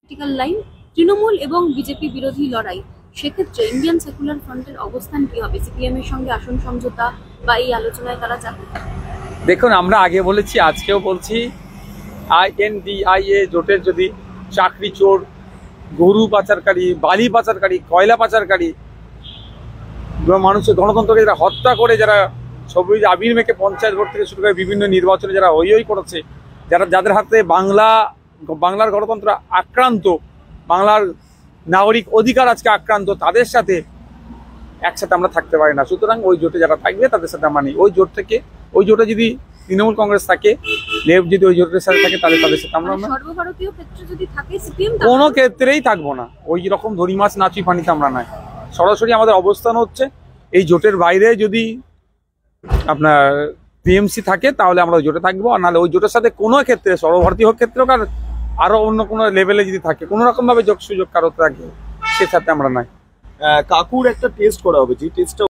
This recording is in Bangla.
পলিটিক্যাল লাইন তৃণমূল এবং বিজেপি বিরোধী লড়াই, সেক্ষেত্রে ইন্ডিয়ান সেকুলার ফ্রন্টের অবস্থান কি হবে? সিপিএম এর সঙ্গে আসন সমঝোতা বা এই আলোচনায় তারা যাবে? দেখুন, আমরা আগে বলেছি, আজকেও বলছি, INDIA জোটের যদি চাকরি চোর, গরু পাচারকারী, বালি পাচারকারী, কয়লা পাচারকারী, মানুষের গণতন্ত্রকে যারা হত্যা করে, যারা সবুজ আবির মেখে পঞ্চায়েত ভোট থেকে শুরু করে বিভিন্ন নির্বাচনে যারা হই করেছে, যাদের হাতে বাংলার গণতন্ত্র আক্রান্ত, বাংলার নাগরিক অধিকার আজকে আক্রান্ত, তাদের সাথে একসাথে আমরা থাকতে পারি না। সুতরাং ওই জোটে যারা থাকবে তাদের সাথে আমরা নেই। ওই জোটে যদি তৃণমূল কংগ্রেস থাকে, লেফট যদি ওই জোটের সাথে থাকে, তাহলে তাদের সাথে আমরা সর্বভারতীয় ক্ষেত্রে যদি থাকে সিপিএম, কোনো ক্ষেত্রেই থাকবো না। ওই রকম ধরি মাছ নাচি পানিতে আমরা নয়। সরাসরি আমাদের অবস্থান হচ্ছে এই জোটের বাইরে যদি আপনার টিএমসি থাকে তাহলে আমরা ওই জোটে থাকবো, আর নাহলে ওই জোটের সাথে কোনো ক্ষেত্রে, সর্বভারতীয় ক্ষেত্রে হোক আর আরো অন্য কোনো লেভেলে যদি থাকে, কোনো রকম ভাবে যোগ সুযোগ কারো থাকে, সে সাথে আমরা নাই। কাকুর একটা টেস্ট করা হবে, যে টেস্টটা